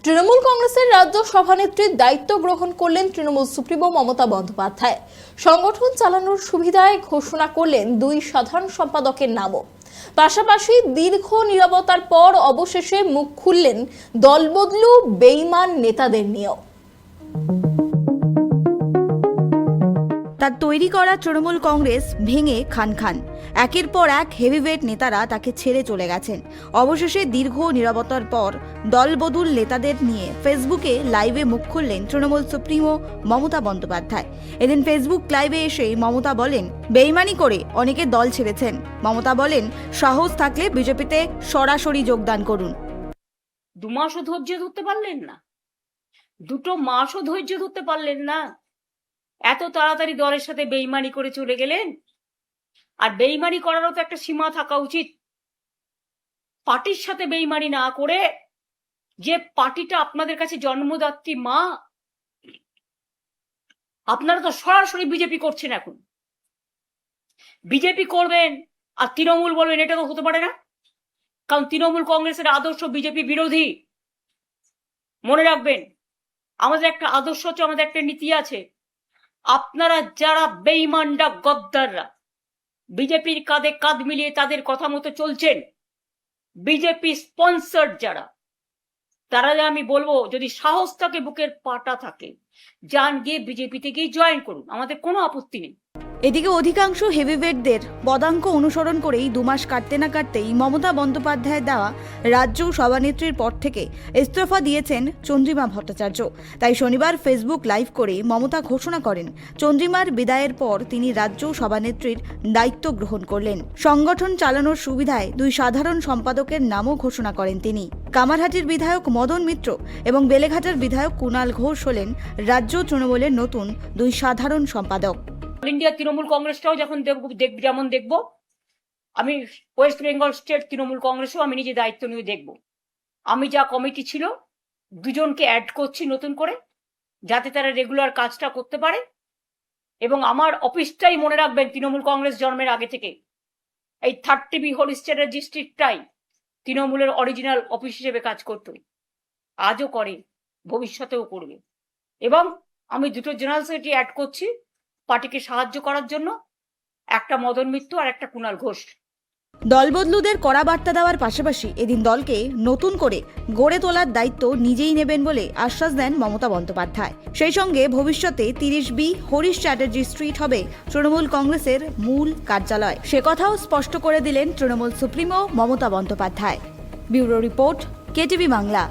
তৃণমূল কংগ্রেসের রাজ্য সভানেত্রীর দায়িত্ব গ্রহণ করলেন তৃণমূল সুপ্রিমো মমতা বন্দ্যোপাধ্যায়। সংগঠন চালানোর সুবিধায় ঘোষণা করলেন দুই সাধারণ সম্পাদকের নামও। পাশাপাশি দীর্ঘ নীরবতার পর অবশেষে মুখ খুললেন দলবদলু বেঈমান নেতাদের নিয়েও। তার তৈরি করা তৃণমূল কংগ্রেস ভেঙে খান খান। একের পর এক হেভিওয়েট নেতারা তাকে ছেড়ে চলে গেছেন। অবশেষে দীর্ঘ নীরবতার পর দলবদল নেতাদের নিয়ে ফেসবুকে লাইভে মুখ খুললেন তৃণমূল সুপ্রিমো মমতা বন্দ্যোপাধ্যায়। এদিন ফেসবুক লাইভে এসে মমতা বলেন, বেইমানি করে অনেকে দল ছেড়েছেন। মমতা বলেন, সাহস থাকলে বিজেপিতে সরাসরি যোগদান করুন। 2 মাসও ধৈর্য ধরতে পারলেন না, 2 মাসও ধৈর্য ধরতে পারলেন না, এত তাড়াতাড়ি দলের সাথে বেইমানি করে চলে গেলেন। আর বেইমানি করারও তো একটা সীমা থাকা উচিত। পার্টির সাথে বেইমানি না করে, যে পার্টিটা আপনাদের কাছে জন্মদাত্রী মা, আপনারা তো সরাসরি বিজেপি করছেন। এখন বিজেপি করবেন আর তৃণমূল বলবেন, এটা তো হতে পারে না। কারণ তৃণমূল কংগ্রেসের আদর্শ বিজেপি বিরোধী। মনে রাখবেন, আমাদের একটা আদর্শ আছে, আমাদের একটা নীতি আছে। আপনারা যারা বেঈমানরা, গদ্দাররা, বিজেপির কাঁধে কাঁধ মিলিয়ে তাদের কথা মতো চলছেন, বিজেপি স্পন্সর্ড যারা, তারা আমি বলবো, যদি সাহস থাকে, বুকের পাটা থাকে, যান গিয়ে বিজেপিতে গিয়ে জয়েন করুন, আমাদের কোনো আপত্তি নেই। এদিকে অধিকাংশ হেভিওয়েটদের পদাঙ্ক অনুসরণ করেই 2 মাস কাটতে না কাটতেই মমতা বন্দ্যোপাধ্যায়ের দেওয়া রাজ্য সভানেত্রীর পদ থেকে ইস্তফা দিয়েছেন চন্দ্রিমা ভট্টাচার্য। তাই শনিবার ফেসবুক লাইভ করে মমতা ঘোষণা করেন, চন্দ্রিমার বিদায়ের পর তিনি রাজ্য সভানেত্রীর দায়িত্ব গ্রহণ করলেন। সংগঠন চালানোর সুবিধায় 2 সাধারণ সম্পাদকের নামও ঘোষণা করেন তিনি। কামারহাটির বিধায়ক মদন মিত্র এবং বেলেঘাটার বিধায়ক কুণাল ঘোষ হলেন রাজ্য তৃণমূলের নতুন 2 সাধারণ সম্পাদক। অল ইন্ডিয়া তৃণমূল কংগ্রেসটাও যখন যেমন দেখবো, আমি ওয়েস্ট বেঙ্গল স্টেট তৃণমূল কংগ্রেসও আমি নিজে দায়িত্ব নিয়ে দেখব। আমি যা কমিটি ছিল, 2 জনকে অ্যাড করছি নতুন করে, যাতে তারা রেগুলার কাজটা করতে পারে। এবং আমার অফিসটাই, মনে রাখবেন, তৃণমূল কংগ্রেস জন্মের আগে থেকে এই 30B হোলিস্টারের ডিস্ট্রিক্টটাই তৃণমূলের অরিজিনাল অফিস হিসেবে কাজ করত। আজও করে, ভবিষ্যতেও করবে। এবং আমি 2 জেনারেল সেক্রেটারি অ্যাড করছি পার্টিকে সাহায্য করার জন্য, একটা মদন মিত্র আর একটা কুণাল ঘোষ। দলবদলুদের কড়া বার্তা দেওয়ার পাশাপাশি এদিন দলকে নতুন করে গড়ে তোলার দায়িত্ব নিজেই নেবেন বলে আশ্বাস দেন মমতা বন্দ্যোপাধ্যায়। সেই সঙ্গে ভবিষ্যতে 30B হরিশ চ্যাটার্জি স্ট্রিট হবে তৃণমূল কংগ্রেসের মূল কার্যালয়, সে কথাও স্পষ্ট করে দিলেন Trinamool supremo Mamata Bandyopadhyay. Bureau report, KTV Bangla.